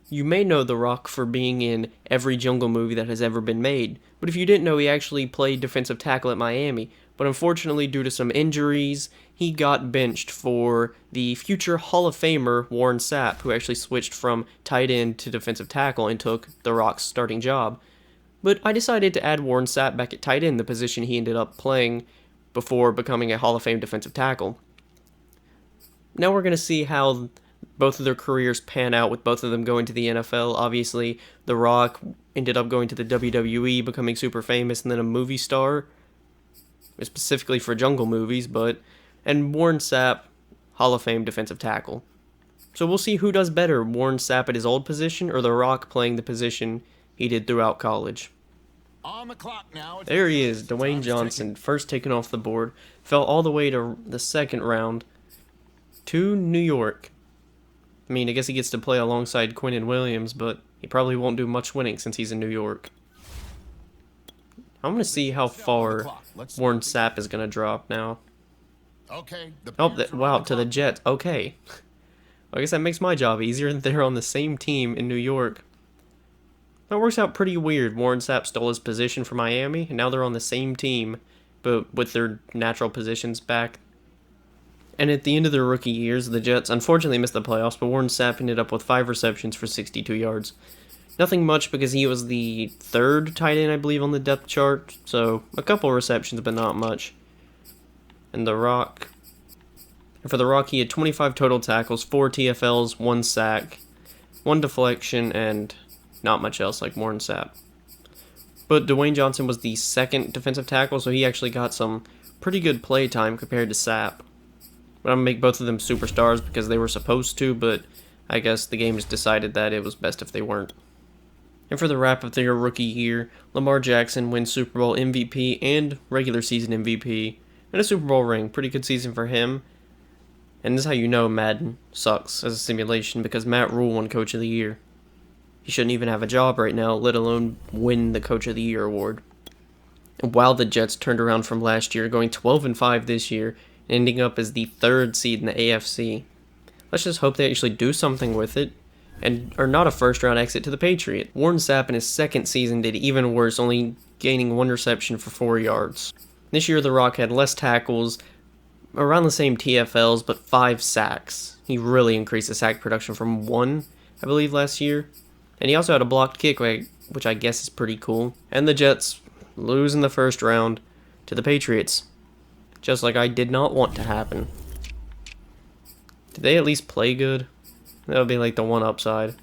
You may know The Rock for being in every jungle movie that has ever been made, but if you didn't know, he actually played defensive tackle at Miami. But unfortunately, due to some injuries, he got benched for the future Hall of Famer Warren Sapp, who actually switched from tight end to defensive tackle and took The Rock's starting job. But I decided to add Warren Sapp back at tight end, the position he ended up playing before becoming a Hall of Fame defensive tackle. Now we're going to see how both of their careers pan out with both of them going to the NFL. Obviously, The Rock ended up going to the WWE, becoming super famous, and then a movie star, specifically for jungle movies, and Warren Sapp, Hall of Fame defensive tackle. So we'll see who does better, Warren Sapp at his old position or The Rock playing the position he did throughout college. On the clock now. There he is, Dwayne Johnson, first taken off the board, fell all the way to the second round to New York. I mean, I guess he gets to play alongside Quinnen Williams, but he probably won't do much winning since he's in New York. I'm going to see how far Warren Sapp is going to drop now. Okay. Wow, to the Jets. Okay. I guess that makes my job easier. They're on the same team in New York. That works out pretty weird. Warren Sapp stole his position for Miami, and now they're on the same team, but with their natural positions back. And at the end of their rookie years, the Jets unfortunately missed the playoffs, but Warren Sapp ended up with 5 receptions for 62 yards. Nothing much because he was the third tight end, I believe, on the depth chart, so a couple receptions, but not much. And for The Rock, he had 25 total tackles, 4 TFLs, 1 sack, 1 deflection, and not much else like Warren Sapp. But Dwayne Johnson was the second defensive tackle, so he actually got some pretty good play time compared to Sapp. But I'm going to make both of them superstars because they were supposed to, but I guess the game has decided that it was best if they weren't. And for the wrap of their rookie year, Lamar Jackson wins Super Bowl MVP and regular season MVP, and a Super Bowl ring. Pretty good season for him. And this is how you know Madden sucks as a simulation, because Matt Rule won Coach of the Year. He shouldn't even have a job right now, let alone win the Coach of the Year award. And while the Jets turned around from last year, going 12-5 this year, ending up as the 3rd seed in the AFC. Let's just hope they actually do something with it, and are not a first-round exit to the Patriots. Warren Sapp in his second season did even worse, only gaining 1 reception for 4 yards. This year, The Rock had less tackles, around the same TFLs, but 5 sacks. He really increased the sack production from 1, I believe, last year. And he also had a blocked kick, which I guess is pretty cool. And the Jets lose in the first round to the Patriots. Just like I did not want to happen. Did they at least play good? That would be like the one upside.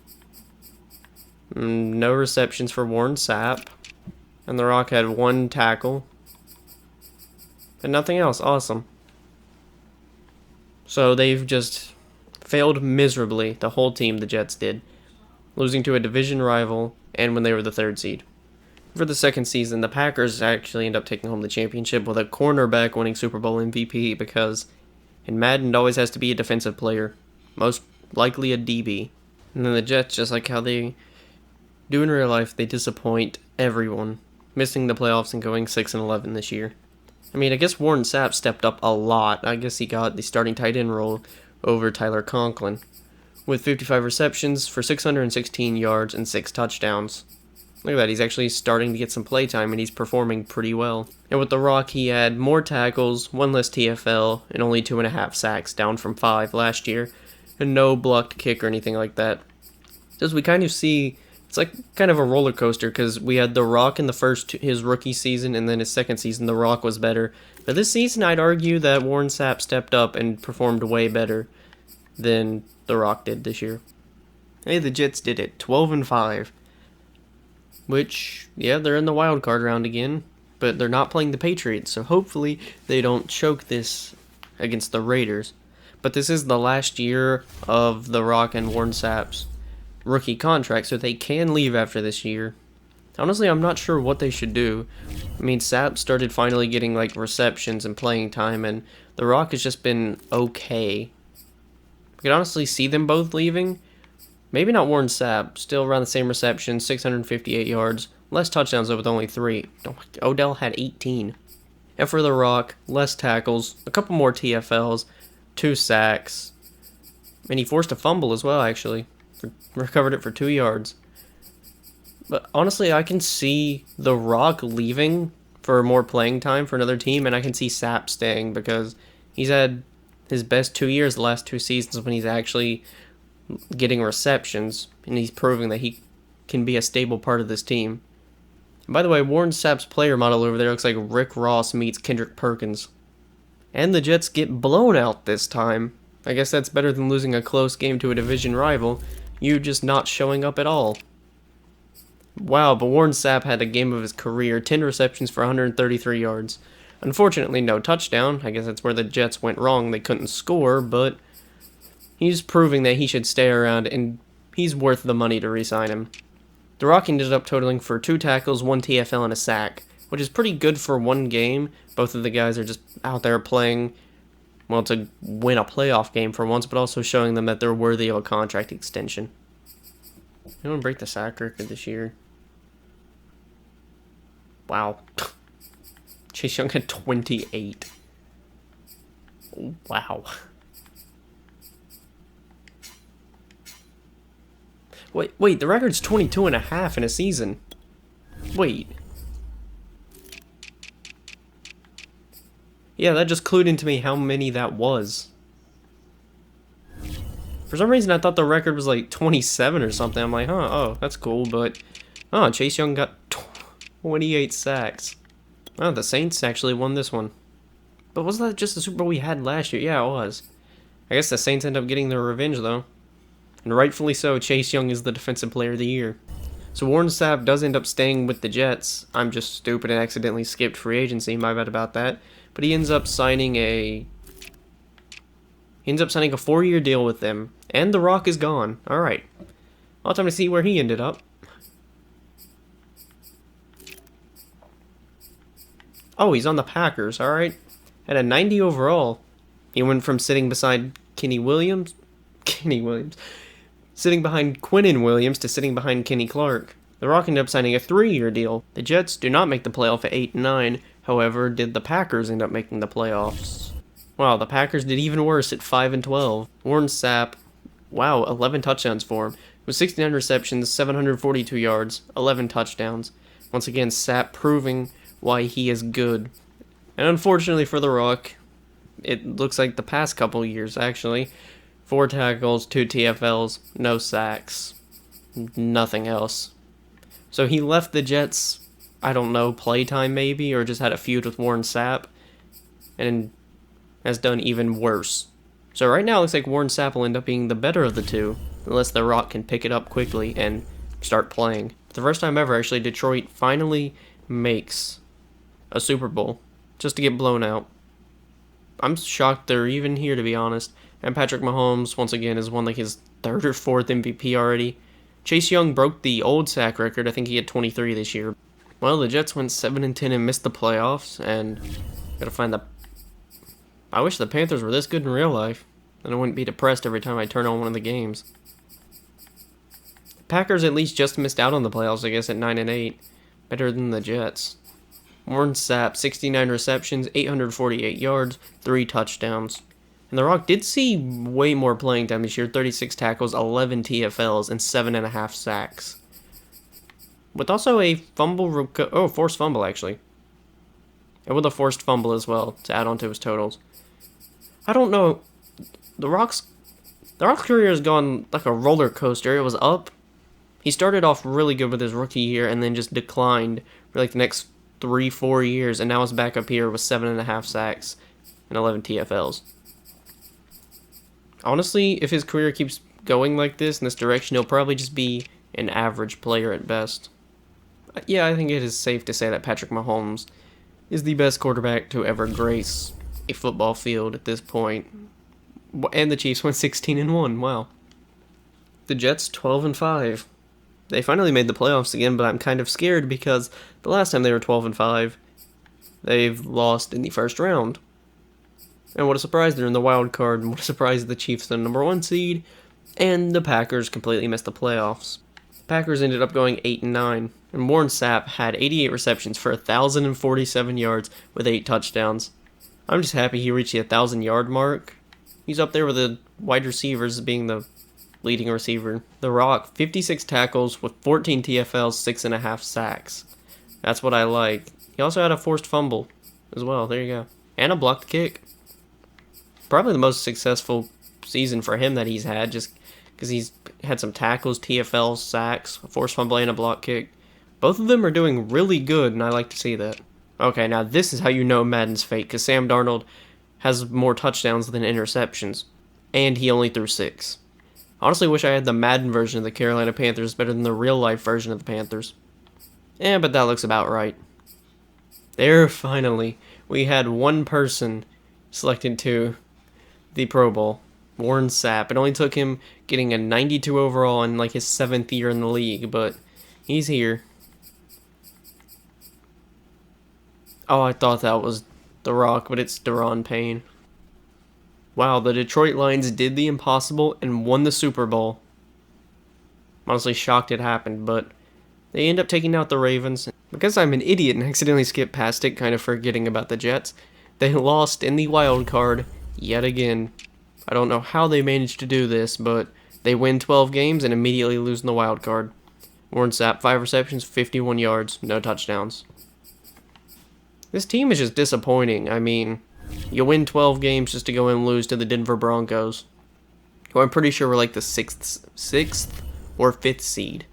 No receptions for Warren Sapp. And The Rock had 1 tackle. And nothing else. Awesome. So they've just failed miserably, the whole team, the Jets did. Losing to a division rival, and when they were the 3rd seed. For the second season, the Packers actually end up taking home the championship with a cornerback winning Super Bowl MVP, because in Madden it always has to be a defensive player, most likely a DB. And then the Jets, just like how they do in real life, they disappoint everyone, missing the playoffs and going 6-11 this year. I mean, I guess Warren Sapp stepped up a lot. I guess he got the starting tight end role over Tyler Conklin, with 55 receptions for 616 yards and 6 touchdowns. Look at that, he's actually starting to get some playtime, and he's performing pretty well. And with The Rock, he had more tackles, 1 less TFL, and only 2.5 sacks, down from 5 last year, and no blocked kick or anything like that. As we kind of see, it's like kind of a roller coaster, because we had The Rock in his rookie season, and then his second season, The Rock was better. But this season, I'd argue that Warren Sapp stepped up and performed way better than The Rock did this year. Hey, the Jets did it, 12-5. Which, yeah, they're in the wild card round again, but they're not playing the Patriots, so hopefully they don't choke this against the Raiders. But this is the last year of The Rock and Warren Sapp's rookie contract, so they can leave after this year. Honestly, I'm not sure what they should do. I mean, Sapp started finally getting, like, receptions and playing time, and The Rock has just been okay. I could honestly see them both leaving. Maybe not Warren Sapp, still around the same reception, 658 yards, less touchdowns though with only 3. Odell had 18. And for The Rock, less tackles, a couple more TFLs, 2 sacks, and he forced a fumble as well, actually. Recovered it for 2 yards. But honestly, I can see The Rock leaving for more playing time for another team, and I can see Sapp staying because he's had his best 2 years the last 2 seasons when he's actually getting receptions, and he's proving that he can be a stable part of this team. And by the way, Warren Sapp's player model over there looks like Rick Ross meets Kendrick Perkins. And the Jets get blown out this time. I guess that's better than losing a close game to a division rival. You just not showing up at all. Wow, but Warren Sapp had a game of his career, 10 receptions for 133 yards. Unfortunately, no touchdown. I guess that's where the Jets went wrong. They couldn't score, but he's proving that he should stay around, and he's worth the money to re-sign him. The Rock ended up totaling for 2 tackles, 1 TFL, and a sack, which is pretty good for one game. Both of the guys are just out there playing, well, to win a playoff game for once, but also showing them that they're worthy of a contract extension. You want to break the sack record this year? Wow. Chase Young had 28. Wow. Wait, the record's 22 and a half in a season. Wait. Yeah, that just clued into me how many that was. For some reason, I thought the record was like 27 or something. I'm like, oh, that's cool, but... Oh, Chase Young got 28 sacks. Oh, the Saints actually won this one. But wasn't that just the Super Bowl we had last year? Yeah, it was. I guess the Saints end up getting their revenge, though. And rightfully so, Chase Young is the Defensive Player of the Year. So Warren Sapp does end up staying with the Jets. I'm just stupid and accidentally skipped free agency. My bad about that. But he ends up signing a 4-year deal with them. And The Rock is gone. Alright. Well, time to see where he ended up. Oh, he's on the Packers, alright. At a 90 overall. He went from sitting beside sitting behind Quinnen Williams to sitting behind Kenny Clark. The Rock ended up signing a 3-year deal. The Jets do not make the playoff at 8-9. However, did the Packers end up making the playoffs? Wow, the Packers did even worse at 5-12. Warren Sapp, wow, 11 touchdowns for him. With 69 receptions, 742 yards, 11 touchdowns. Once again, Sapp proving why he is good. And unfortunately for The Rock, it looks like the past couple years, actually. 4 tackles, 2 TFLs, no sacks, nothing else. So he left the Jets, I don't know, playtime maybe, or just had a feud with Warren Sapp, and has done even worse. So right now it looks like Warren Sapp will end up being the better of the two, unless The Rock can pick it up quickly and start playing. For the first time ever, actually, Detroit finally makes a Super Bowl, just to get blown out. I'm shocked they're even here, to be honest. And Patrick Mahomes, once again, has won like his 3rd or 4th MVP already. Chase Young broke the old sack record. I think he had 23 this year. Well, the Jets went 7-10 and missed the playoffs. And gotta find the... I wish the Panthers were this good in real life. Then I wouldn't be depressed every time I turn on one of the games. Packers at least just missed out on the playoffs, I guess, at 9-8. Better than the Jets. Warren Sapp, 69 receptions, 848 yards, 3 touchdowns. And The Rock did see way more playing time this year, 36 tackles, 11 TFLs, and 7.5 sacks. With also a forced fumble, actually. And with a forced fumble as well, to add on to his totals. I don't know, The Rock's career has gone like a roller coaster. It was up. He started off really good with his rookie year, and then just declined for like the next 3-4 years, and now it's back up here with 7.5 sacks and 11 TFLs. Honestly, if his career keeps going like this, in this direction, he'll probably just be an average player at best. Yeah, I think it is safe to say that Patrick Mahomes is the best quarterback to ever grace a football field at this point. And the Chiefs went 16-1, wow. The Jets, 12-5. They finally made the playoffs again, but I'm kind of scared because the last time they were 12-5, they've lost in the first round. And what a surprise, they're in the wild card, and what a surprise the Chiefs are the number 1 seed, and the Packers completely missed the playoffs. The Packers ended up going 8-9, and Warren Sapp had 88 receptions for 1,047 yards with 8 touchdowns. I'm just happy he reached the 1,000-yard mark. He's up there with the wide receivers being the leading receiver. The Rock, 56 tackles with 14 TFLs, 6.5 sacks. That's what I like. He also had a forced fumble as well. There you go. And a blocked kick. Probably the most successful season for him that he's had, just because he's had some tackles, TFLs, sacks, a forced fumble, and a block kick. Both of them are doing really good, and I like to see that. Okay, now this is how you know Madden's fake, because Sam Darnold has more touchdowns than interceptions, and he only threw 6. Honestly, wish I had the Madden version of the Carolina Panthers better than the real-life version of the Panthers. But that looks about right. There, finally, we had one person selected to the Pro Bowl, Warren Sapp. It only took him getting a 92 overall in like his 7th year in the league, but he's here. Oh, I thought that was The Rock, but it's Daron Payne. Wow, the Detroit Lions did the impossible and won the Super Bowl. I'm honestly shocked it happened, but they end up taking out the Ravens. Because I'm an idiot and accidentally skipped past it, kind of forgetting about the Jets, they lost in the wild card yet again. I don't know how they managed to do this, but they win 12 games and immediately lose in the wild card. Warren Sapp, 5 receptions, 51 yards, no touchdowns. This team is just disappointing. I mean, you win 12 games just to go and lose to the Denver Broncos, who I'm pretty sure were like the 6th or 5th seed.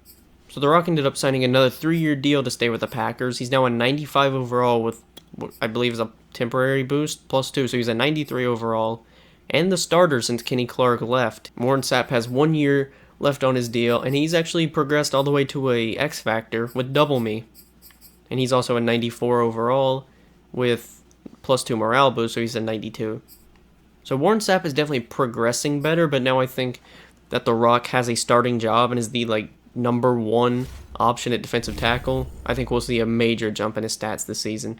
So The Rock ended up signing another 3-year deal to stay with the Packers. He's now a 95 overall with what I believe is a temporary boost, +2, so he's a 93 overall. And the starter since Kenny Clark left. Warren Sapp has 1 year left on his deal, and he's actually progressed all the way to a X Factor with Double Me. And he's also a 94 overall with +2 morale boost, so he's a 92. So Warren Sapp is definitely progressing better, but now I think that The Rock has a starting job and is the number 1 option at defensive tackle. I think we'll see a major jump in his stats this season.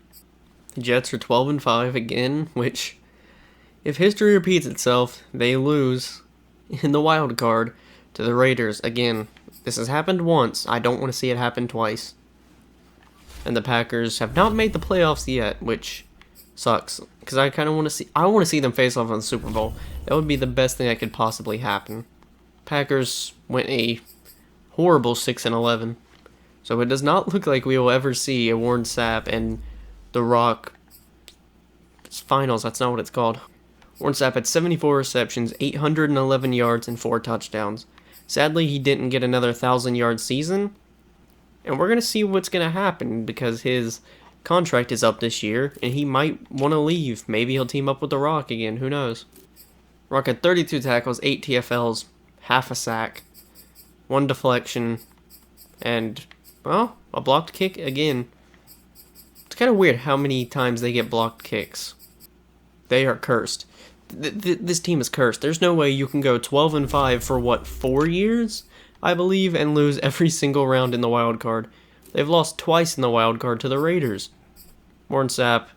The Jets are 12-5 again, which, if history repeats itself, they lose in the wild card to the Raiders. Again, this has happened once. I don't want to see it happen twice. And the Packers have not made the playoffs yet, which sucks, because I kind of want to see them face off in the Super Bowl. That would be the best thing that could possibly happen. Packers went a horrible 6-11, so it does not look like we will ever see a Warren Sapp and The Rock finals. That's not what it's called. Warren Sapp had 74 receptions, 811 yards, and 4 touchdowns. Sadly, he didn't get another 1,000-yard season, and we're going to see what's going to happen because his contract is up this year, and he might want to leave. Maybe he'll team up with The Rock again. Who knows? Rock had 32 tackles, 8 TFLs, half a sack, 1 deflection, and, well, a blocked kick again. It's kind of weird how many times they get blocked kicks. They are cursed. This team is cursed. There's no way you can go 12-5 for, 4 years, I believe, and lose every single round in the wild card. They've lost twice in the wild card to the Raiders. Warren Sapp,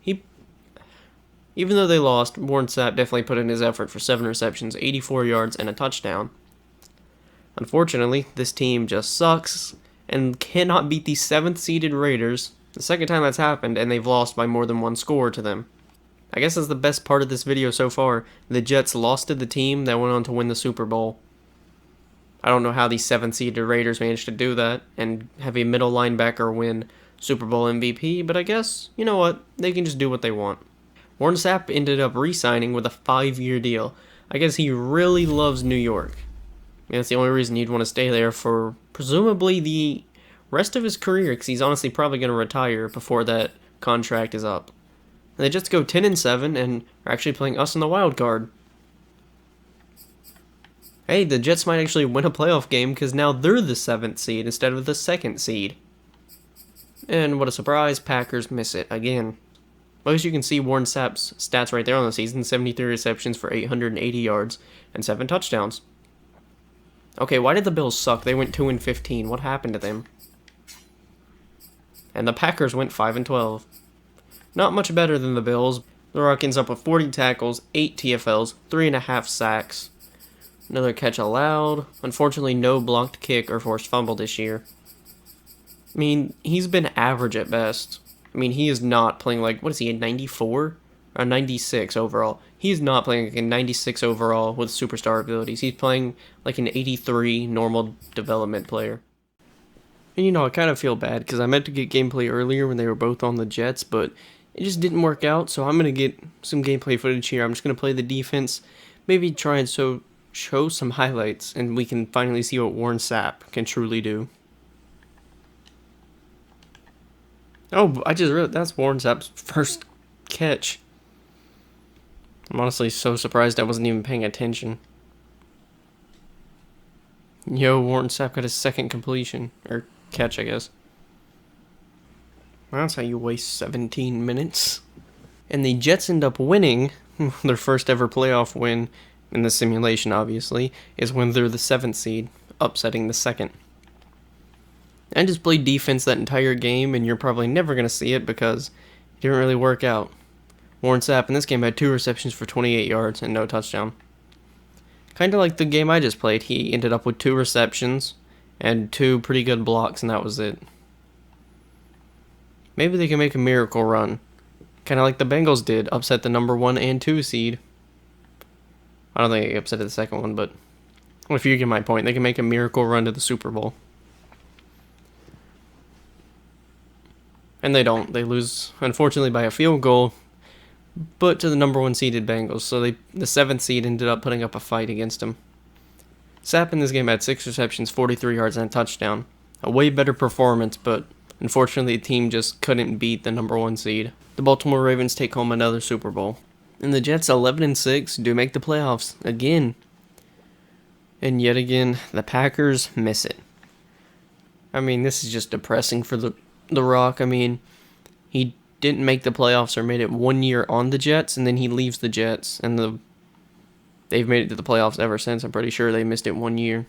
even though they lost, Warren Sapp definitely put in his effort for 7 receptions, 84 yards, and a touchdown. Unfortunately, this team just sucks and cannot beat the 7th-seeded Raiders. The second time that's happened, and they've lost by more than 1 score to them. I guess that's the best part of this video so far. The Jets lost to the team that went on to win the Super Bowl. I don't know how the 7th-seeded Raiders managed to do that and have a middle linebacker win Super Bowl MVP, but I guess, you know what, they can just do what they want. Warren Sapp ended up re-signing with a 5-year deal. I guess he really loves New York. That's the only reason he'd want to stay there for presumably the rest of his career, because he's honestly probably going to retire before that contract is up. And they just go 10-7 and are actually playing us in the wild card. Hey, the Jets might actually win a playoff game because now they're the 7th seed instead of the 2nd seed. And what a surprise, Packers miss it again. Well, as you can see, Warren Sapp's stats right there on the season, 73 receptions for 880 yards and 7 touchdowns. Okay, why did the Bills suck? They went 2-15. What happened to them? And the Packers went 5-12. Not much better than the Bills. The Rock ends up with 40 tackles, 8 TFLs, 3.5 sacks. Another catch allowed. Unfortunately, no blocked kick or forced fumble this year. I mean, he's been average at best. I mean, he is not playing what is he, a 94? a 96 overall. He's not playing like a 96 overall with superstar abilities. He's playing like an 83 normal development player. And you know, I kind of feel bad because I meant to get gameplay earlier when they were both on the Jets, but it just didn't work out. So I'm going to get some gameplay footage here. I'm just going to play the defense, maybe try and show some highlights, and we can finally see what Warren Sapp can truly do. Oh, I just realized that's Warren Sapp's first catch. I'm honestly so surprised I wasn't even paying attention. Yo, Warren Sapp got his second completion. Or catch, I guess. Well, that's how you waste 17 minutes. And the Jets end up winning. Their first ever playoff win, in the simulation obviously, is when they're the 7th seed, upsetting the 2nd. I just played defense that entire game, and you're probably never going to see it because it didn't really work out. Warren Sapp in this game had 2 receptions for 28 yards and no touchdown. Kind of like the game I just played, he ended up with 2 receptions and 2 pretty good blocks, and that was it. Maybe they can make a miracle run. Kind of like the Bengals did, upset the number 1 and 2 seed. I don't think they upset the second one, but if you get my point, they can make a miracle run to the Super Bowl. And they don't. They lose, unfortunately, by a field goal, but to the number 1 seeded Bengals. So the 7th seed ended up putting up a fight against them. Sapp in this game had 6 receptions, 43 yards, and a touchdown. A way better performance, but unfortunately the team just couldn't beat the number 1 seed. The Baltimore Ravens take home another Super Bowl. And the Jets, 11-6, do make the playoffs again. And yet again, the Packers miss it. I mean, this is just depressing for the Rock. I mean, he didn't make the playoffs or made it 1 year on the Jets, and then he leaves the Jets, and they've made it to the playoffs ever since. I'm pretty sure they missed it 1 year.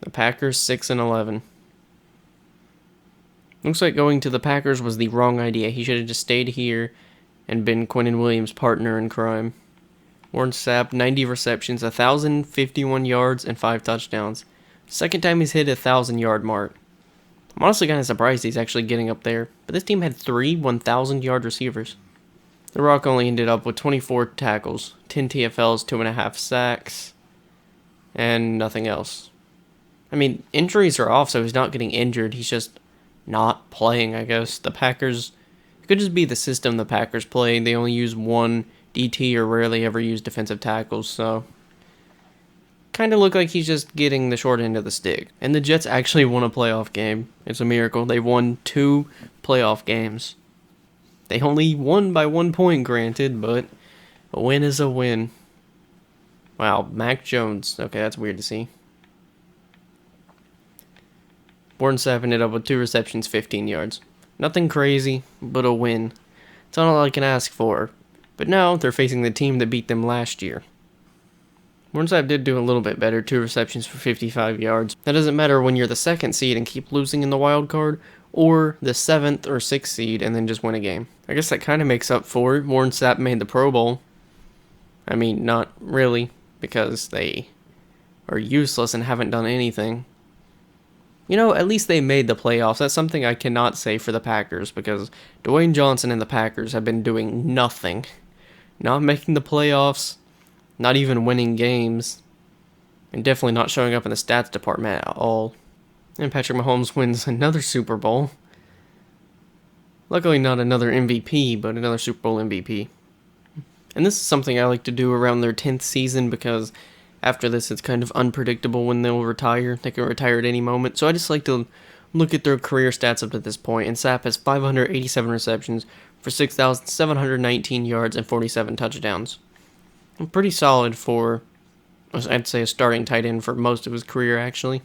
The Packers 6-11. Looks like going to the Packers was the wrong idea. He should have just stayed here and been Quinnen Williams' partner in crime. Warren Sapp, 90 receptions, 1,051 yards, and 5 touchdowns. Second time he's hit a 1,000-yard mark. I'm honestly kind of surprised he's actually getting up there, but this team had 3 1,000-yard receivers. The Rock only ended up with 24 tackles, 10 TFLs, 2.5 sacks, and nothing else. I mean, injuries are off, so he's not getting injured. He's just not playing, I guess. The Packers, it could just be the system the Packers play. They only use 1 DT or rarely ever use defensive tackles, so kind of look like he's just getting the short end of the stick. And the Jets actually won a playoff game. It's a miracle. They won 2 playoff games. They only won by 1 point, granted, but a win is a win. Wow, Mac Jones. Okay, that's weird to see. Warren Sapp ended up with 2 receptions, 15 yards. Nothing crazy, but a win. It's all I can ask for. But now they're facing the team that beat them last year. Warren Sapp did do a little bit better, 2 receptions for 55 yards. That doesn't matter when you're the 2nd seed and keep losing in the wild card, or the 7th or 6th seed and then just win a game. I guess that kind of makes up for it. Warren Sapp made the Pro Bowl. I mean, not really, because they are useless and haven't done anything. You know, at least they made the playoffs. That's something I cannot say for the Packers, because Dwayne Johnson and the Packers have been doing nothing. Not making the playoffs, not even winning games, and definitely not showing up in the stats department at all. And Patrick Mahomes wins another Super Bowl. Luckily not another MVP, but another Super Bowl MVP. And this is something I like to do around their 10th season, because after this, it's kind of unpredictable when they'll retire. They can retire at any moment. So I just like to look at their career stats up to this point. And Sapp has 587 receptions for 6,719 yards and 47 touchdowns. Pretty solid for, I'd say, a starting tight end for most of his career, actually.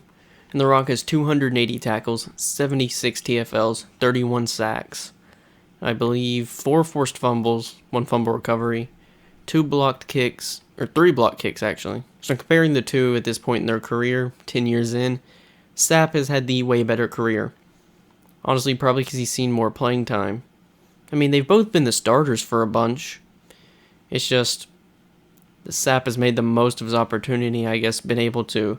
And The Rock has 280 tackles, 76 TFLs, 31 sacks. I believe 4 forced fumbles, 1 fumble recovery, 2 blocked kicks, or 3 blocked kicks, actually. So comparing the two at this point in their career, 10 years in, Sapp has had the way better career. Honestly, probably because he's seen more playing time. I mean, they've both been the starters for a bunch. It's just, the Sapp has made the most of his opportunity, I guess, been able to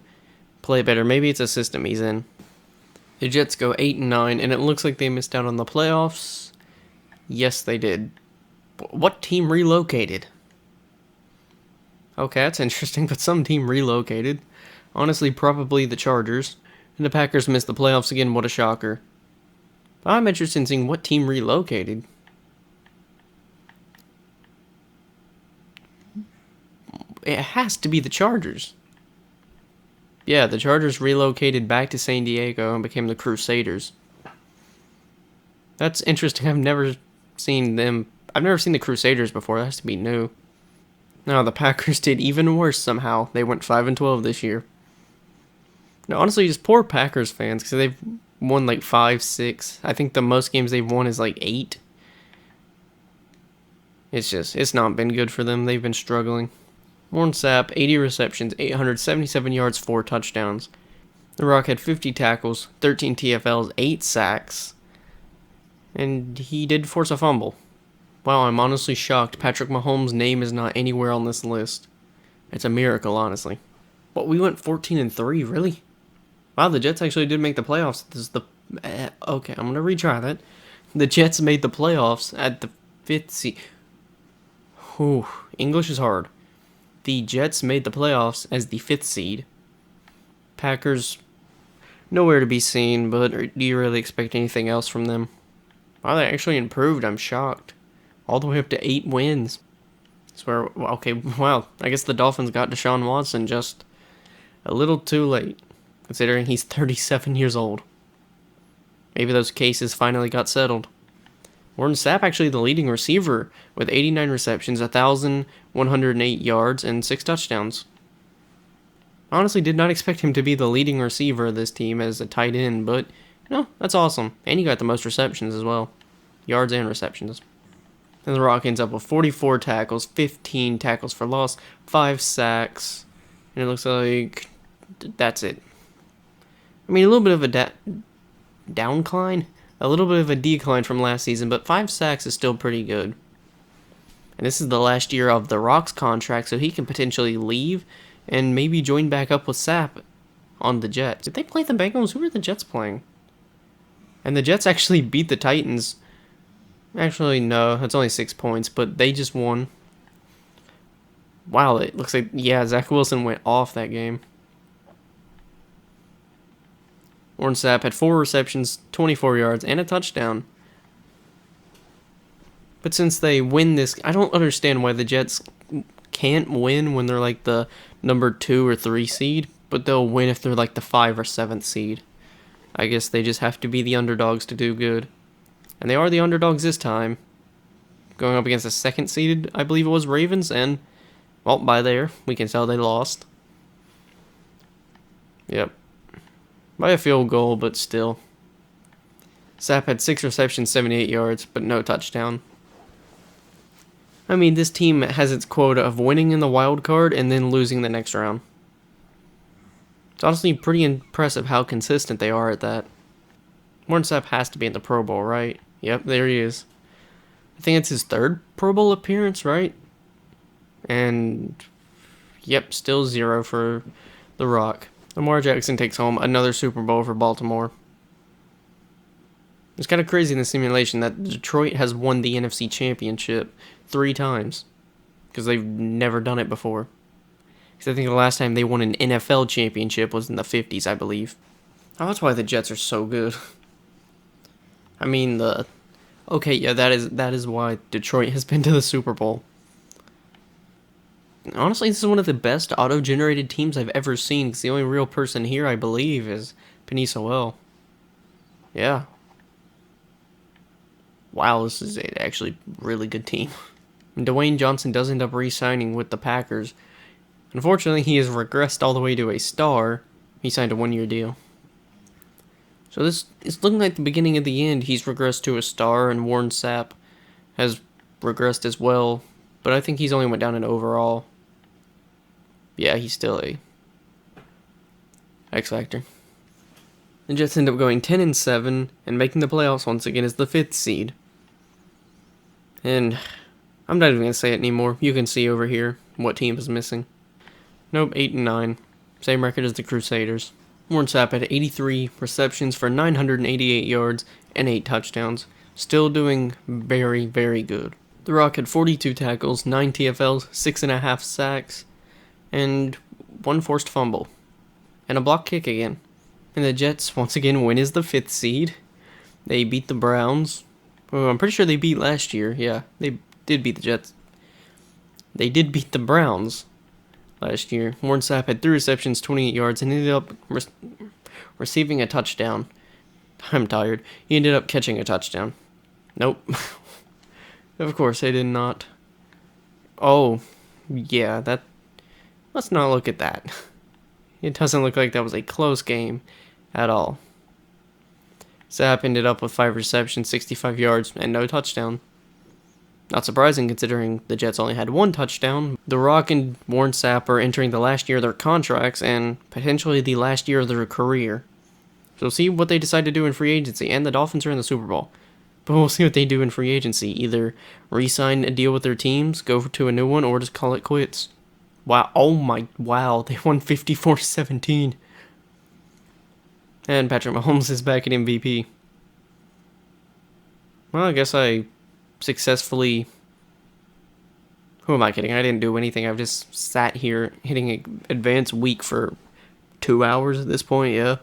play better. Maybe it's a system he's in. The Jets go 8-9, and it looks like they missed out on the playoffs. Yes, they did. What team relocated? Okay, that's interesting, but some team relocated. Honestly, probably the Chargers. And the Packers missed the playoffs again, what a shocker. But I'm interested in seeing what team relocated. It has to be the Chargers. Yeah, the Chargers relocated back to San Diego and became the Crusaders. That's interesting. I've never seen the Crusaders before. That has to be new. No, the Packers did even worse somehow. They went 5-12 this year. No, honestly, just poor Packers fans because they've won like 5, 6. I think the most games they've won is like 8. It's not been good for them. They've been struggling. Warren Sapp, 80 receptions, 877 yards, 4 touchdowns. The Rock had 50 tackles, 13 TFLs, 8 sacks. And he did force a fumble. Wow, I'm honestly shocked. Patrick Mahomes' name is not anywhere on this list. It's a miracle, honestly. But we went 14-3, really? Wow, the Jets actually did make the playoffs. This is the okay, I'm gonna retry that. The Jets made the playoffs at the 5th seed. Whew, English is hard. The Jets made the playoffs as the 5th seed. Packers, nowhere to be seen, but do you really expect anything else from them? Wow, they actually improved. I'm shocked. All the way up to 8 wins. Okay, wow. I guess the Dolphins got Deshaun Watson just a little too late, considering he's 37 years old. Maybe those cases finally got settled. Warren Sapp actually the leading receiver with 89 receptions, 1,108 yards, and 6 touchdowns. Honestly, did not expect him to be the leading receiver of this team as a tight end, but no, that's awesome. And he got the most receptions as well. Yards and receptions. And the Rock ends up with 44 tackles, 15 tackles for loss, 5 sacks, and it looks like that's it. I mean, a little bit of a downcline, a little bit of a decline from last season, but 5 sacks is still pretty good. And this is the last year of the Rock's contract, so he can potentially leave and maybe join back up with Sapp on the Jets. Did they play the Bengals? Who are the Jets playing? And the Jets actually beat the Titans. Actually, no, it's only 6 points, but they just won. Wow, it looks like, yeah, Zach Wilson went off that game. Warren Sapp had 4 receptions, 24 yards, and a touchdown. But since they win this, I don't understand why the Jets can't win when they're like the number 2 or 3 seed, but they'll win if they're like the 5 or 7th seed. I guess they just have to be the underdogs to do good. And they are the underdogs this time. Going up against the 2nd seeded, I believe it was Ravens, and, well, by there, we can tell they lost. Yep. By a field goal, but still. Sapp had 6 receptions, 78 yards, but no touchdown. I mean, this team has its quota of winning in the wild card and then losing the next round. It's honestly pretty impressive how consistent they are at that. Warren Sapp has to be in the Pro Bowl, right? Yep, there he is. I think it's his 3rd Pro Bowl appearance, right? And, yep, still 0 for The Rock. Lamar Jackson takes home another Super Bowl for Baltimore. It's kind of crazy in the simulation that Detroit has won the NFC Championship 3 times. Because they've never done it before. Because I think the last time they won an NFL championship was in the 50s, I believe. Oh, that's why the Jets are so good. I mean, okay, yeah, that is why Detroit has been to the Super Bowl. Honestly, this is one of the best auto-generated teams I've ever seen, because the only real person here, I believe, is Penny Sewell. Yeah. Wow, this is actually a really good team. And Dwayne Johnson does end up re-signing with the Packers. Unfortunately, he has regressed all the way to a star. He signed a 1-year deal. So this is looking like the beginning of the end. He's regressed to a star, and Warren Sapp has regressed as well. But I think he's only went down in overall. Yeah, he's still a X Factor. The Jets end up going 10-7 and making the playoffs once again as the 5th seed. And I'm not even going to say it anymore. You can see over here what team is missing. Nope, 8-9. Same record as the Crusaders. Warren Sapp had 83 receptions for 988 yards and 8 touchdowns. Still doing very, very good. The Rock had 42 tackles, 9 TFLs, 6.5 sacks, and 1 forced fumble. And a block kick again. And the Jets, once again, win as the 5th seed. They beat the Browns. Well, I'm pretty sure they beat last year. Yeah, they did beat the Jets. They did beat the Browns last year. Warren Sapp had 3 receptions, 28 yards, and ended up receiving a touchdown. I'm tired. He ended up catching a touchdown. Nope. Of course, they did not. Oh, yeah, that... Let's not look at that. It doesn't look like that was a close game at all. Sapp ended up with 5 receptions, 65 yards, and no touchdown. Not surprising considering the Jets only had 1 touchdown. The Rock and Warren Sapp are entering the last year of their contracts and potentially the last year of their career. So we'll see what they decide to do in free agency, and the Dolphins are in the Super Bowl. But we'll see what they do in free agency. Either re-sign a deal with their teams, go to a new one, or just call it quits. Wow, oh my, wow, they won 54-17. And Patrick Mahomes is back at MVP. Well, I guess I successfully... Who am I kidding? I didn't do anything. I've just sat here hitting an advanced week for 2 hours at this point, yeah.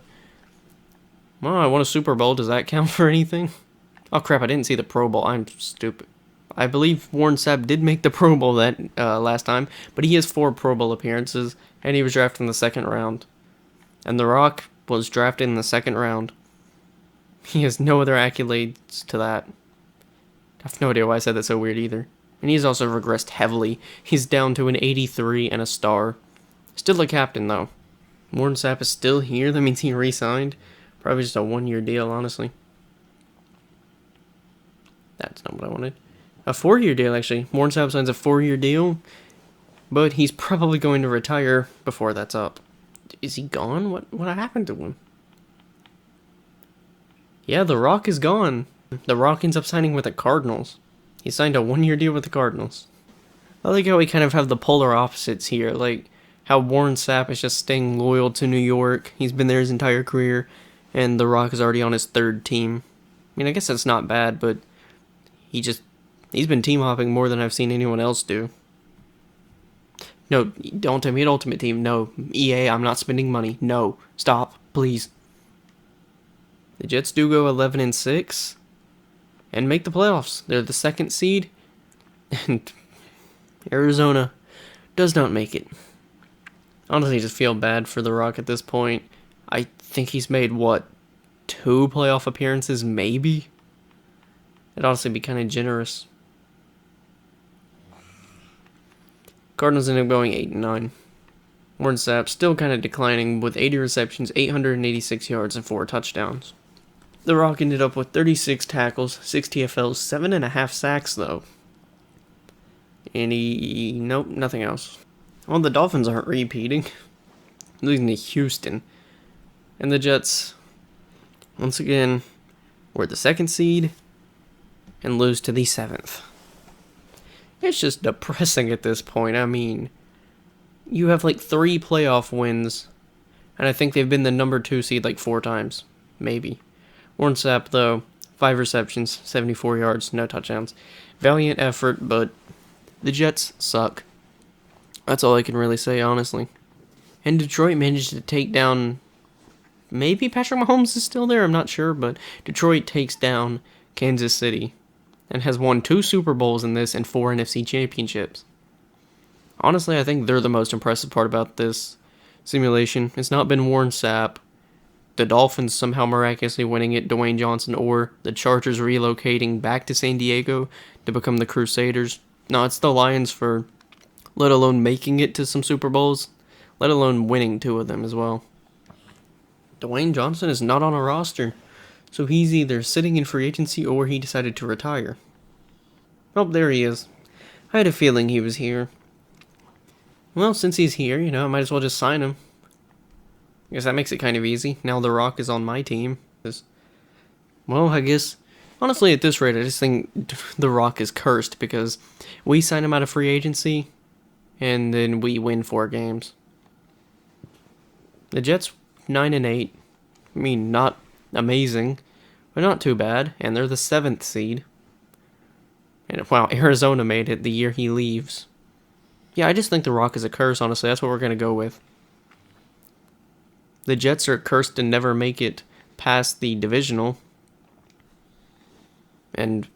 Well, I won a Super Bowl. Does that count for anything? Oh crap, I didn't see the Pro Bowl. I'm stupid. I believe Warren Sapp did make the Pro Bowl that last time, but he has 4 Pro Bowl appearances, and he was drafted in the 2nd round. And The Rock was drafted in the 2nd round. He has no other accolades to that. I have no idea why I said that so weird either. And he's also regressed heavily. He's down to an 83 and a star. Still a captain, though. Warren Sapp is still here. That means he re-signed. Probably just a 1-year deal, honestly. That's not what I wanted. A 4-year deal, actually. Warren Sapp signs a 4-year deal, but he's probably going to retire before that's up. Is he gone? What happened to him? Yeah, The Rock is gone. The Rock ends up signing with the Cardinals. He signed a 1-year deal with the Cardinals. I like how we kind of have the polar opposites here, like how Warren Sapp is just staying loyal to New York. He's been there his entire career, and The Rock is already on his 3rd team. I mean, I guess that's not bad, but he's been team hopping more than I've seen anyone else do. No, don't tell me an Ultimate Team. No, EA, I'm not spending money. No, stop, please. The Jets do go 11-6 and make the playoffs. They're the 2nd seed, and Arizona does not make it. Honestly, I just feel bad for The Rock at this point. I think he's made, 2 playoff appearances, maybe? It'd honestly be kind of generous. Cardinals end up going 8-9. Warren Sapp still kind of declining with 80 receptions, 886 yards, and 4 touchdowns. The Rock ended up with 36 tackles, 6 TFLs, 7.5 sacks though. And nope, nothing else. Well, the Dolphins aren't repeating. Losing to Houston. And the Jets, once again, were the 2nd seed and lose to the 7th. It's just depressing at this point. I mean, you have like 3 playoff wins, and I think they've been the number 2 seed like 4 times. Maybe. Warren Sapp, though, 5 receptions, 74 yards, no touchdowns. Valiant effort, but the Jets suck. That's all I can really say, honestly. And Detroit managed to take down... Maybe Patrick Mahomes is still there, I'm not sure, but Detroit takes down Kansas City and has won 2 Super Bowls in this and 4 NFC championships. Honestly, I think they're the most impressive part about this simulation. It's not been Warren Sapp, the Dolphins somehow miraculously winning it, Dwayne Johnson, or the Chargers relocating back to San Diego to become the Crusaders. No, it's the Lions for let alone making it to some Super Bowls, let alone winning 2 of them as well. Dwayne Johnson is not on a roster, so he's either sitting in free agency or he decided to retire. Oh, there he is. I had a feeling he was here. Well, since he's here, I might as well just sign him. I guess that makes it kind of easy. Now The Rock is on my team. Well, I guess, honestly, at this rate, I just think The Rock is cursed because we sign him out of free agency, and then we win 4 games. The Jets, 9-8. I mean, not amazing, but not too bad, and they're the 7th seed. And wow, Arizona made it the year he leaves. Yeah, I just think The Rock is a curse, honestly. That's what we're going to go with. The Jets are cursed to never make it past the divisional. And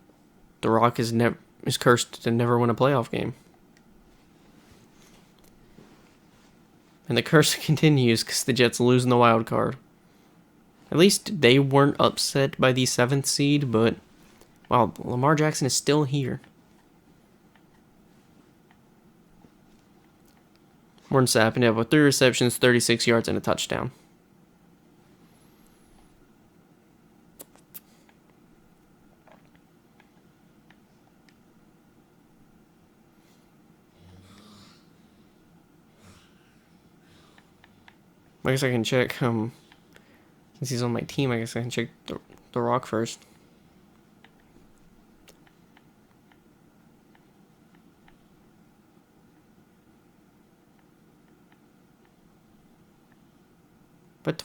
The Rock is cursed to never win a playoff game. And the curse continues because the Jets lose in the wild card. At least they weren't upset by the 7th seed, but wow, Lamar Jackson is still here. Warren Sapp ended up with 3 receptions, 36 yards, and a touchdown. I guess I can check, since he's on my team, I guess I can check the Rock first. But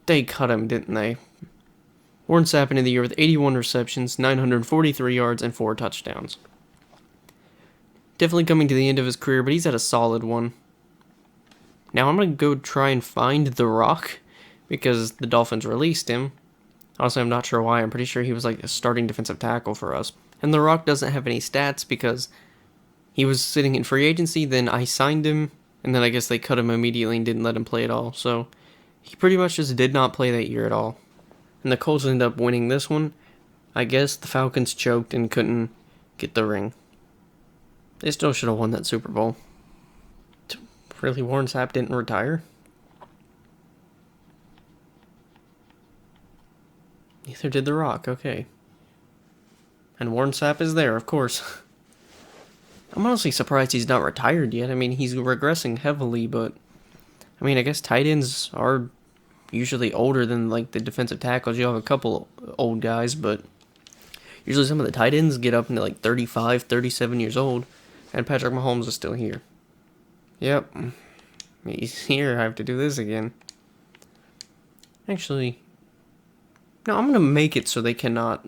they cut him, didn't they? Warren Sapp ended the year with 81 receptions, 943 yards, and 4 touchdowns. Definitely coming to the end of his career, but he's had a solid one. Now I'm going to go try and find The Rock, because the Dolphins released him. Honestly, I'm not sure why. I'm pretty sure he was like a starting defensive tackle for us. And The Rock doesn't have any stats because he was sitting in free agency, then I signed him, and then I guess they cut him immediately and didn't let him play at all. So he pretty much just did not play that year at all. And the Colts ended up winning this one. I guess the Falcons choked and couldn't get the ring. They still should have won that Super Bowl. Really, Warren Sapp didn't retire? Neither did The Rock, okay. And Warren Sapp is there, of course. I'm honestly surprised he's not retired yet. I mean, he's regressing heavily, but I mean, I guess tight ends are usually older than like the defensive tackles. You have a couple old guys, but usually some of the tight ends get up into like 35, 37 years old, and Patrick Mahomes is still here. Yep, he's here. I have to do this again. Actually, no, I'm gonna make it so they cannot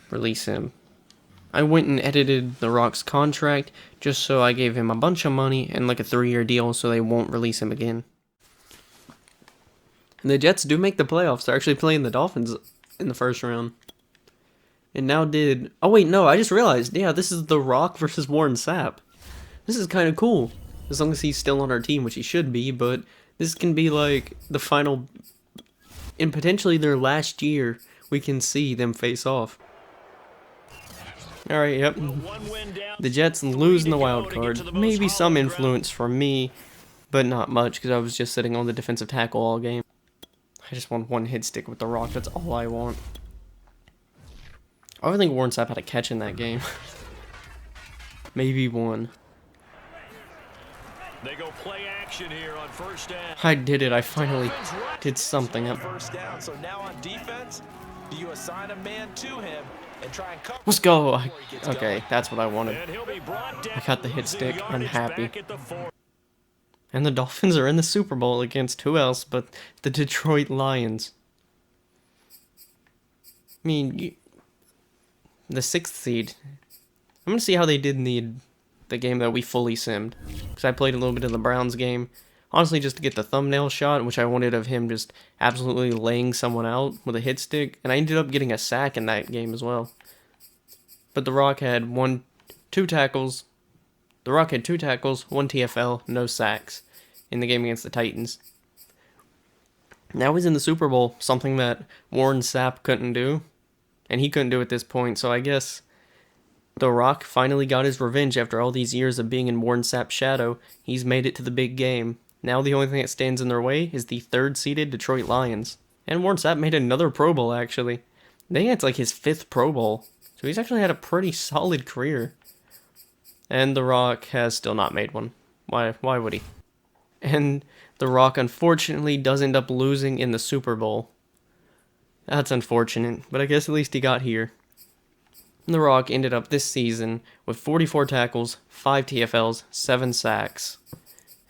release him. I went and edited The Rock's contract just so I gave him a bunch of money and like a 3-year deal so they won't release him again. And the Jets do make the playoffs. They're actually playing the Dolphins in the first round. And now did... Oh wait, no, I just realized. Yeah, this is The Rock versus Warren Sapp. This is kind of cool. As long as he's still on our team, which he should be, but this can be like the final... In potentially their last year, we can see them face off. Alright, yep. The Jets lose in the wild card. Maybe some influence from me, but not much, because I was just sitting on the defensive tackle all game. I just want one hit stick with The Rock, that's all I want. I don't think Warren Sapp had a catch in that game. Maybe one. They go play action here on first down. I did it, I finally did something. First down, so now on defense, do you assign a man to him and try and cover? Let's go! Okay, that's what I wanted. And he'll be brought down. I got the hit stick, I'm happy. Back at the 4. And the Dolphins are in the Super Bowl against who else but the Detroit Lions. I mean, the 6th seed. I'm gonna see how they did in the game that we fully simmed. Because I played a little bit of the Browns game. Honestly, just to get the thumbnail shot, which I wanted of him just absolutely laying someone out with a hit stick. And I ended up getting a sack in that game as well. But The Rock had 2 tackles. The Rock had 2 tackles, 1 TFL, no sacks in the game against the Titans. Now he's in the Super Bowl, something that Warren Sapp couldn't do. And he couldn't do at this point, so I guess The Rock finally got his revenge after all these years of being in Warren Sapp's shadow. He's made it to the big game. Now the only thing that stands in their way is the 3rd-seeded Detroit Lions. And Warren Sapp made another Pro Bowl, actually. I think it's like his 5th Pro Bowl. So he's actually had a pretty solid career. And The Rock has still not made one. Why would he? And The Rock unfortunately does end up losing in the Super Bowl. That's unfortunate, but I guess at least he got here. And The Rock ended up this season with 44 tackles, 5 TFLs, 7 sacks,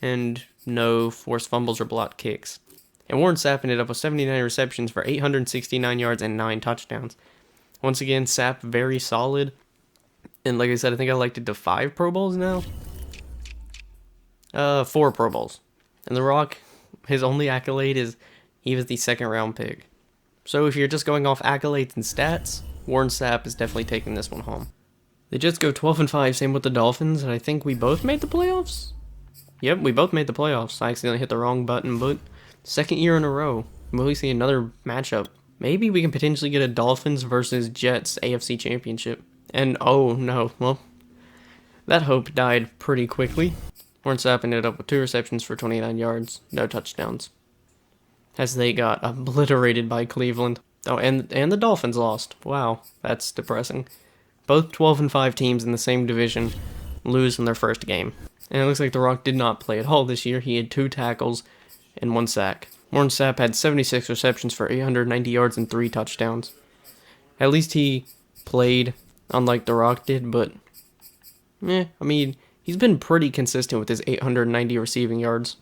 and no forced fumbles or blocked kicks. And Warren Sapp ended up with 79 receptions for 869 yards and 9 touchdowns. Once again, Sapp very solid. And like I said, I think I liked it to 5 Pro Bowls now. 4 Pro Bowls. And The Rock, his only accolade is he was the 2nd round pick. So if you're just going off accolades and stats, Warren Sapp is definitely taking this one home. The Jets go 12-5, same with the Dolphins, and I think we both made the playoffs? Yep, we both made the playoffs. I accidentally hit the wrong button, but 2nd year in a row. Will we see another matchup? Maybe we can potentially get a Dolphins versus Jets AFC Championship. And oh no, well, that hope died pretty quickly. Warren Sapp ended up with 2 receptions for 29 yards, no touchdowns, as they got obliterated by Cleveland. Oh, and the Dolphins lost. Wow, that's depressing. Both 12-5 teams in the same division lose in their first game. And it looks like The Rock did not play at all this year. He had 2 tackles and 1 sack. Warren Sapp had 76 receptions for 890 yards and 3 touchdowns. At least he played, unlike The Rock did, but I mean, he's been pretty consistent with his 890 receiving yards.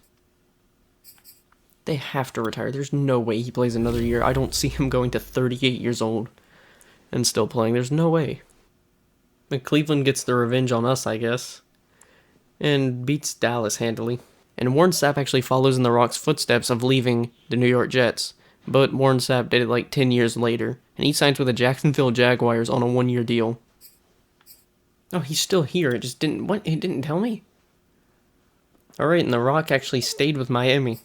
They have to retire. There's no way he plays another year. I don't see him going to 38 years old and still playing. There's no way. But Cleveland gets the revenge on us, I guess, and beats Dallas handily. And Warren Sapp actually follows in The Rock's footsteps of leaving the New York Jets, but Warren Sapp did it like 10 years later, and he signs with the Jacksonville Jaguars on a 1-year deal. Oh, he's still here. It just didn't... What? It didn't tell me? Alright, and The Rock actually stayed with Miami.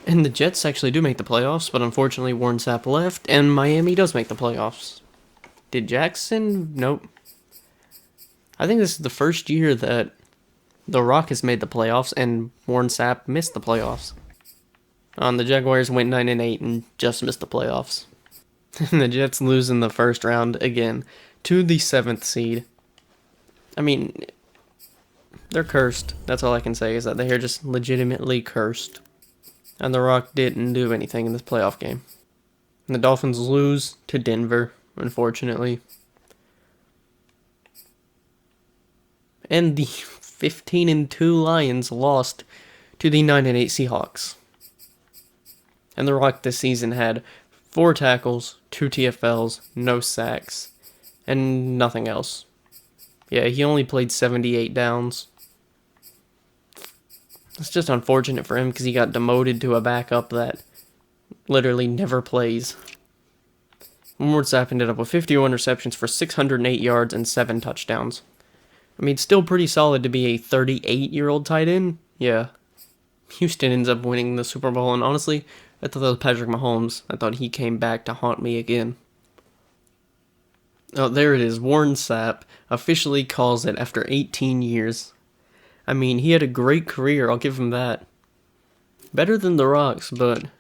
And the Jets actually do make the playoffs, but unfortunately Warren Sapp left, and Miami does make the playoffs. Did Jackson? Nope. I think this is the first year that The Rock has made the playoffs, and Warren Sapp missed the playoffs. The Jaguars went 9-8 and just missed the playoffs. And the Jets lose in the first round again to the 7th seed. I mean, they're cursed. That's all I can say, is that they are just legitimately cursed. And The Rock didn't do anything in this playoff game. And the Dolphins lose to Denver, unfortunately. And the 15-2 Lions lost to the 9-8 Seahawks. And The Rock this season had 4 tackles, 2 TFLs, no sacks, and nothing else. Yeah, he only played 78 downs. It's just unfortunate for him because he got demoted to a backup that literally never plays. Warren Sapp ended up with 51 receptions for 608 yards and 7 touchdowns. I mean, still pretty solid to be a 38-year-old tight end. Yeah. Houston ends up winning the Super Bowl, and honestly, I thought that was Patrick Mahomes. I thought he came back to haunt me again. Oh, there it is. Warren Sapp officially calls it after 18 years. I mean, he had a great career, I'll give him that. Better than The Rock's, but as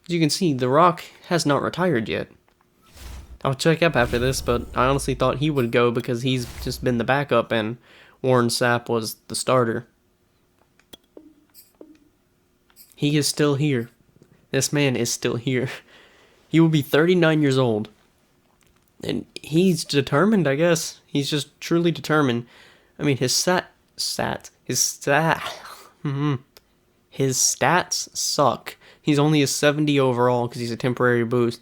you can see, The Rock has not retired yet. I'll check up after this, but I honestly thought he would go because he's just been the backup and Warren Sapp was the starter. He is still here. This man is still here. He will be 39 years old. And he's determined, I guess. He's just truly determined. I mean, his stats suck. He's only a 70 overall because he's a temporary boost.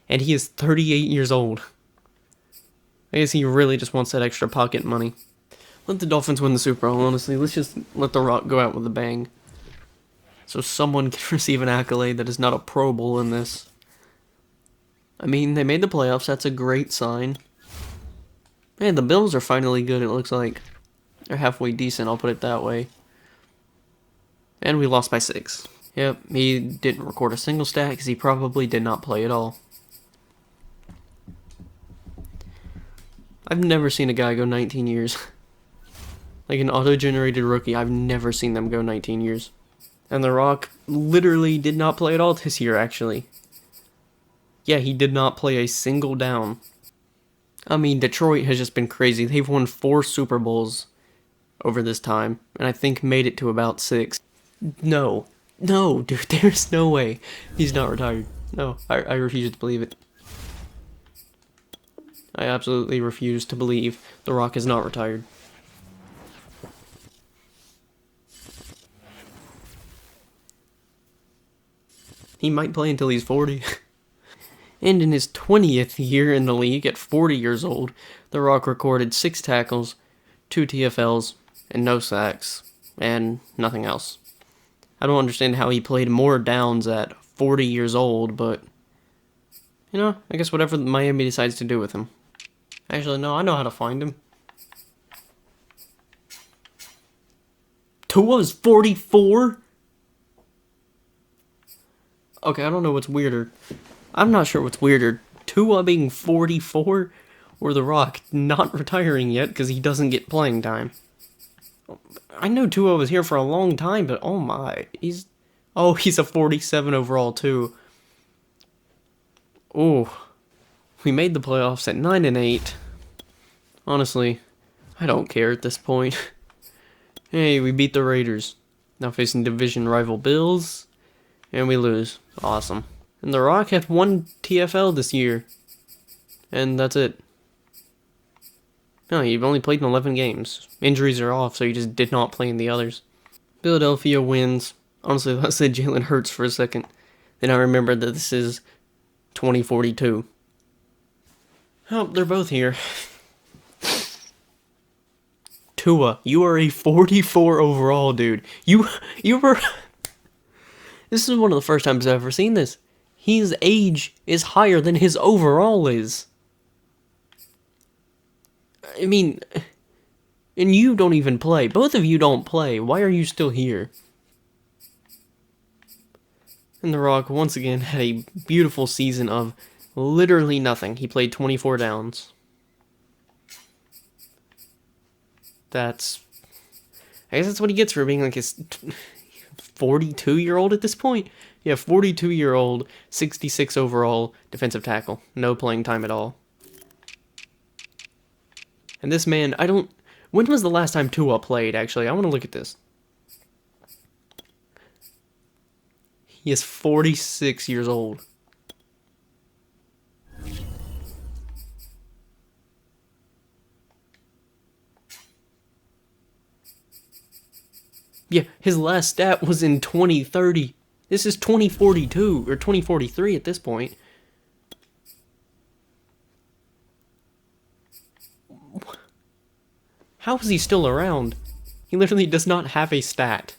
And he is 38 years old. I guess he really just wants that extra pocket money. Let the Dolphins win the Super Bowl, honestly. Let's just let The Rock go out with a bang. So someone can receive an accolade that is not a Pro Bowl in this. I mean, they made the playoffs. That's a great sign. Man, the Bills are finally good, it looks like. They're halfway decent, I'll put it that way. And we lost by 6. Yep, he didn't record a single stat because he probably did not play at all. I've never seen a guy go 19 years. Like an auto-generated rookie, I've never seen them go 19 years. And The Rock literally did not play at all this year, actually. Yeah, he did not play a single down. I mean, Detroit has just been crazy. They've won 4 Super Bowls over this time, and I think made it to about 6. No, dude, there's no way he's not retired. No, I refuse to believe it. I absolutely refuse to believe The Rock is not retired. He might play until he's 40. And in his 20th year in the league, at 40 years old, The Rock recorded 6 tackles, 2 TFLs, and no sacks, and nothing else. I don't understand how he played more downs at 40 years old, but, you know, I guess whatever Miami decides to do with him. Actually, no, I know how to find him. Tua's 44? Okay, I don't know what's weirder. I'm not sure what's weirder. Tua being 44 or The Rock not retiring yet because he doesn't get playing time. I know Tua was here for a long time, but oh my, he's a 47 overall too. Oh, we made the playoffs at 9-8. Honestly, I don't care at this point. Hey, we beat the Raiders. Now facing division rival Bills, and we lose. Awesome. And The Rock had 1 TFL this year, and that's it. No, you've only played in 11 games. Injuries are off, so you just did not play in the others. Philadelphia wins. Honestly, I said Jalen Hurts for a second. Then I remembered that this is 2042. Oh, they're both here. Tua, you are a 44 overall, dude. You were... This is one of the first times I've ever seen this. His age is higher than his overall is. I mean, and you don't even play. Both of you don't play. Why are you still here? And The Rock, once again, had a beautiful season of literally nothing. He played 24 downs. I guess that's what he gets for being like his 42-year-old at this point. Yeah, 42-year-old, 66 overall defensive tackle. No playing time at all. And this man, when was the last time Tua played, actually? I want to look at this. He is 46 years old. Yeah, his last stat was in 2030. This is 2042, or 2043 at this point. How is he still around? He literally does not have a stat.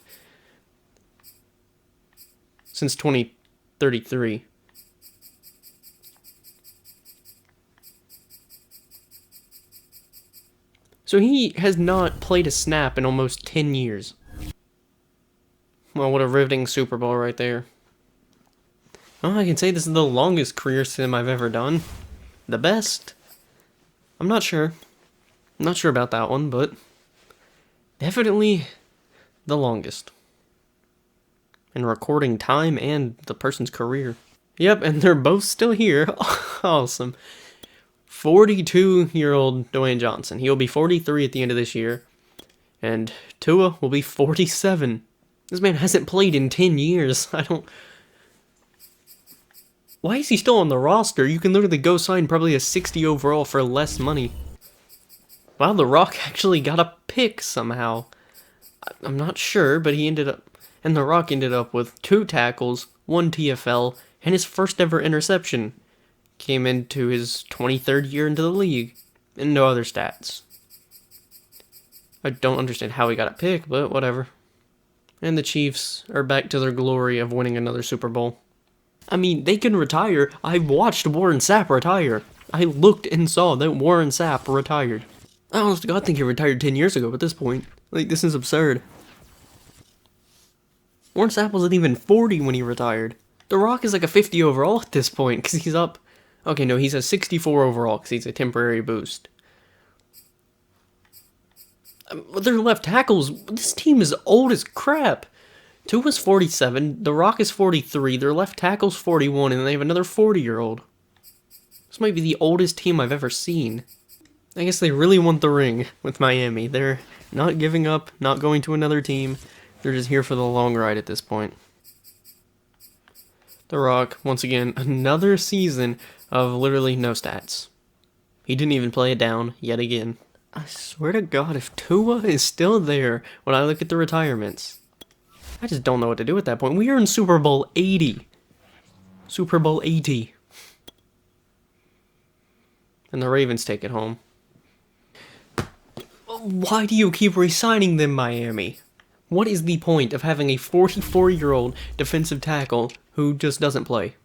Since 2033. So he has not played a snap in almost 10 years. Well, what a riveting Super Bowl right there. Well, I can say this is the longest career sim I've ever done. The best? I'm not sure. I'm not sure about that one, but definitely the longest. In recording time and the person's career. Yep, and they're both still here. Awesome. 42-year-old Dwayne Johnson. He'll be 43 at the end of this year. And Tua will be 47. This man hasn't played in 10 years. Why is he still on the roster? You can literally go sign probably a 60 overall for less money. Wow, The Rock actually got a pick somehow. I'm not sure, but he ended up... And The Rock ended up with 2 tackles, 1 TFL, and his first ever interception. Came into his 23rd year into the league, and no other stats. I don't understand how he got a pick, but whatever. And the Chiefs are back to their glory of winning another Super Bowl. I mean, they can retire. I watched Warren Sapp retire. I looked and saw that Warren Sapp retired. I honestly God think he retired 10 years ago at this point. Like, this is absurd. Warren Sapp wasn't even 40 when he retired. The Rock is like a 50 overall at this point, because he's up... Okay, no, he's a 64 overall, because he's a temporary boost. Their left tackles, this team is old as crap. Tua's 47, The Rock is 43, their left tackle's 41, and they have another 40-year-old. This might be the oldest team I've ever seen. I guess they really want the ring with Miami. They're not giving up, not going to another team. They're just here for the long ride at this point. The Rock, once again, another season of literally no stats. He didn't even play it down, yet again. I swear to God, if Tua is still there when I look at the retirements, I just don't know what to do at that point. We are in Super Bowl 80. Super Bowl 80. And the Ravens take it home. Why do you keep re-signing them, Miami? What is the point of having a 44-year-old defensive tackle who just doesn't play?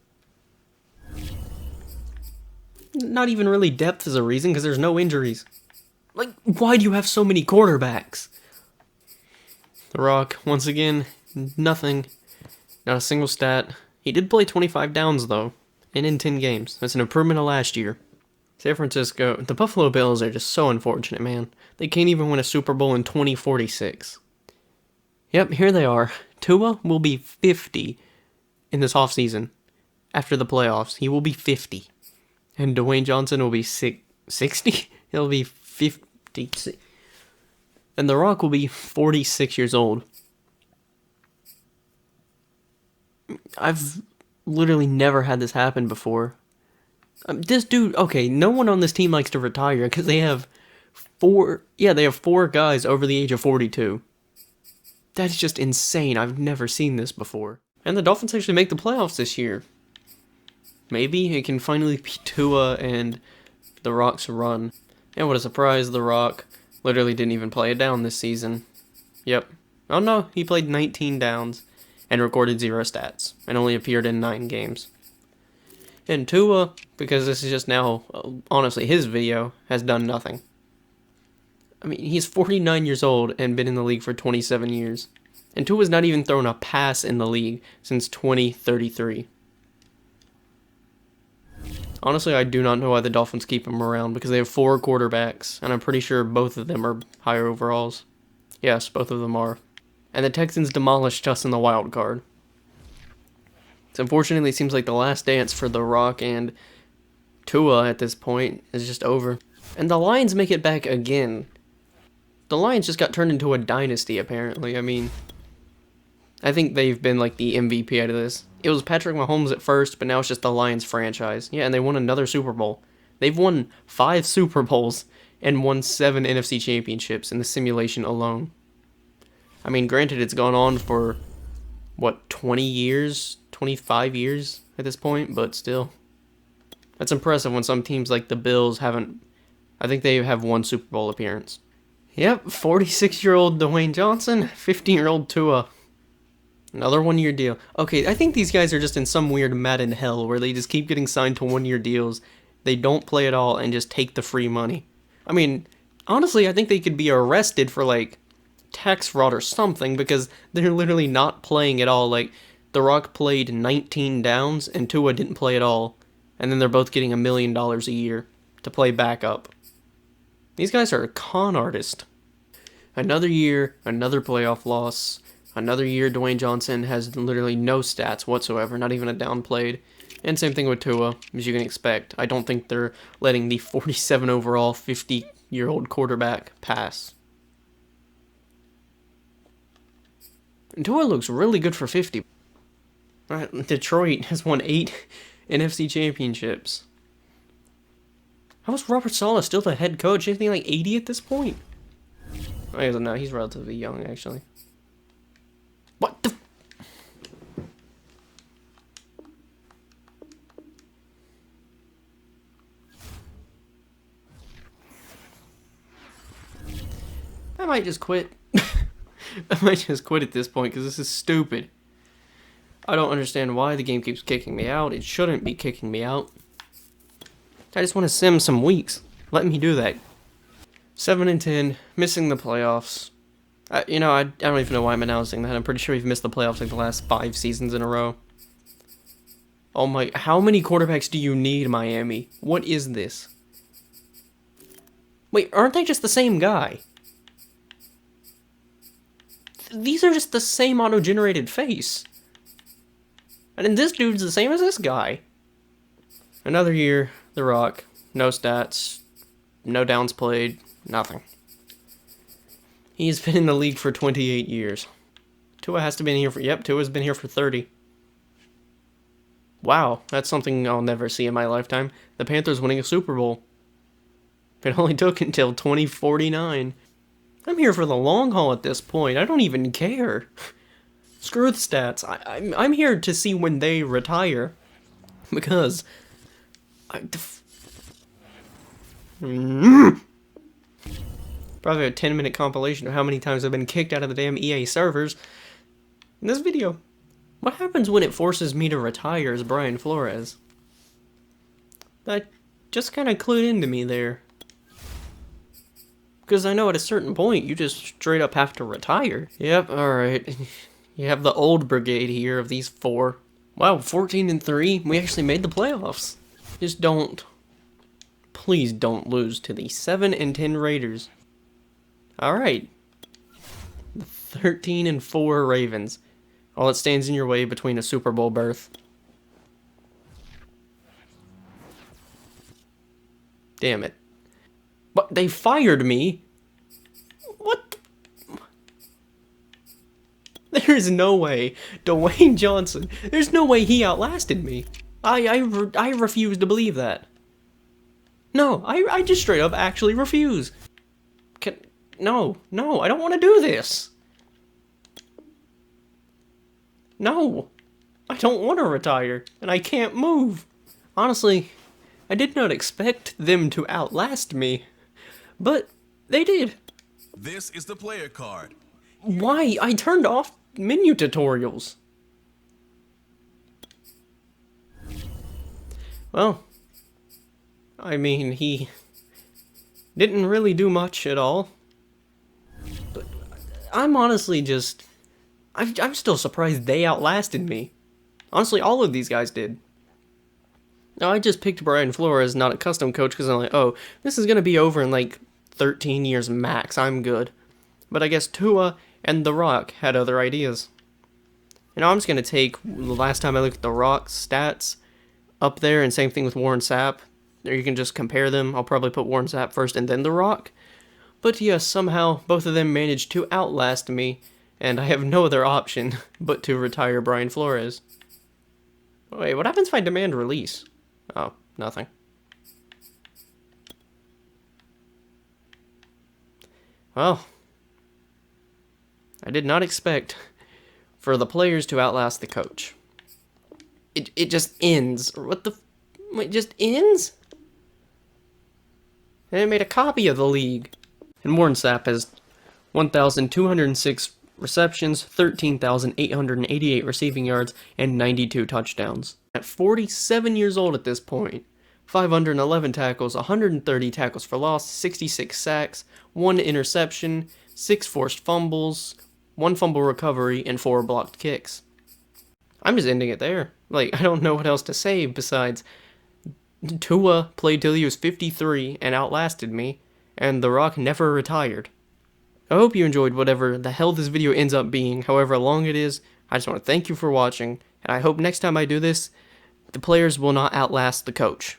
Not even really depth is a reason, because there's no injuries. Like, why do you have so many quarterbacks? The Rock, once again, nothing. Not a single stat. He did play 25 downs, though, and in 10 games. That's an improvement of last year. San Francisco, the Buffalo Bills are just so unfortunate, man. They can't even win a Super Bowl in 2046. Yep, here they are. Tua will be 50 in this offseason. After the playoffs, he will be 50. And Dwayne Johnson will be 60? He'll be 50. And The Rock will be 46 years old. I've literally never had this happen before. This dude, okay, no one on this team likes to retire because they have four guys over the age of 42. That's just insane. I've never seen this before. And the Dolphins actually make the playoffs this year. Maybe it can finally be Tua and The Rock's run. And what a surprise, The Rock literally didn't even play a down this season. Yep. Oh no, he played 19 downs and recorded 0 stats and only appeared in 9 games. And Tua, because this is just now, honestly, his video, has done nothing. I mean, he's 49 years old and been in the league for 27 years. And Tua's not even thrown a pass in the league since 2033. Honestly, I do not know why the Dolphins keep him around, because they have 4 quarterbacks, and I'm pretty sure both of them are higher overalls. Yes, both of them are. And the Texans demolished us in the wild card. So unfortunately, it seems like the last dance for The Rock and Tua at this point is just over. And the Lions make it back again. The Lions just got turned into a dynasty, apparently. I mean, I think they've been like the MVP out of this. It was Patrick Mahomes at first, but now it's just the Lions franchise. Yeah, and they won another Super Bowl. They've won 5 Super Bowls and won 7 NFC championships in the simulation alone. I mean, granted, it's gone on for, what, 20 years? 25 years at this point, but still. That's impressive when some teams like the Bills haven't. I think they have 1 Super Bowl appearance. Yep, 46-year-old Dwayne Johnson, 15-year-old Tua. Another 1-year deal. Okay, I think these guys are just in some weird Madden hell where they just keep getting signed to 1-year deals. They don't play at all and just take the free money. I mean, honestly, I think they could be arrested for, like, tax fraud or something, because they're literally not playing at all. Like, The Rock played 19 downs and Tua didn't play at all. And then they're both getting $1 million a year to play backup. These guys are a con artist. Another year, another playoff loss. Another year, Dwayne Johnson has literally no stats whatsoever, not even a down played. And same thing with Tua, as you can expect. I don't think they're letting the 47 overall, 50-year-old quarterback pass. And Tua looks really good for 50. Detroit has won 8 NFC championships. How is Robert Saleh still the head coach? Anything like 80 at this point? I don't know. He's relatively young, actually. What the? I might just quit. I might just quit at this point because this is stupid. I don't understand why the game keeps kicking me out. It shouldn't be kicking me out. I just want to sim some weeks. Let me do that. 7-10, missing the playoffs. I don't even know why I'm announcing that. I'm pretty sure we've missed the playoffs like the last 5 seasons in a row. Oh my, how many quarterbacks do you need, Miami? What is this? Wait, aren't they just the same guy? These are just the same auto-generated face. And then this dude's the same as this guy. Another year, The Rock, no stats, no downs played, nothing. He's been in the league for 28 years. Tua has to be in here for, Tua's been here for 30. Wow, that's something I'll never see in my lifetime. The Panthers winning a Super Bowl. It only took until 2049. I'm here for the long haul at this point. I don't even care. Screw the stats. I'm here to see when they retire. Because probably a 10-minute compilation of how many times I've been kicked out of the damn EA servers in this video. What happens when it forces me to retire as Brian Flores? That just kind of clued into me there. Because I know at a certain point, you just straight up have to retire. Yep, alright. You have the old brigade here of these four. Wow, 14-3. We actually made the playoffs. Just don't. Please don't lose to the 7-10 Raiders. Alright. The 13-4 Ravens. All that stands in your way between a Super Bowl berth. Damn it. But they fired me? What? There's no way. Dwayne Johnson. There's no way he outlasted me. I refuse to believe that. No, I just straight up actually refuse. No, I don't want to do this. No, I don't want to retire, and I can't move. Honestly, I did not expect them to outlast me, but they did. This is the player card. Why? I turned off menu tutorials. Well, I mean, he didn't really do much at all. But I'm honestly just... I'm still surprised they outlasted me. Honestly, all of these guys did. Now, I just picked Brian Flores, not a custom coach, because I'm like, oh, this is going to be over in like 13 years max. I'm good. But I guess Tua and The Rock had other ideas. And I'm just going to take, the last time I looked at The Rock's stats up there, and same thing with Warren Sapp. Or you can just compare them. I'll probably put Warren Sapp first and then The Rock. But yes, somehow both of them managed to outlast me, and I have no other option but to retire Brian Flores. Wait, what happens if I demand release? Oh, nothing. Well, I did not expect for the players to outlast the coach. It just ends. What the... It just ends? And it made a copy of the league. And Warren Sapp has 1,206 receptions, 13,888 receiving yards, and 92 touchdowns. At 47 years old at this point, 511 tackles, 130 tackles for loss, 66 sacks, 1 interception, 6 forced fumbles, 1 fumble recovery, and 4 blocked kicks. I'm just ending it there. Like, I don't know what else to say besides Tua played till he was 53 and outlasted me, and The Rock never retired. I hope you enjoyed whatever the hell this video ends up being, however long it is. I just want to thank you for watching, and I hope next time I do this, the players will not outlast the coach.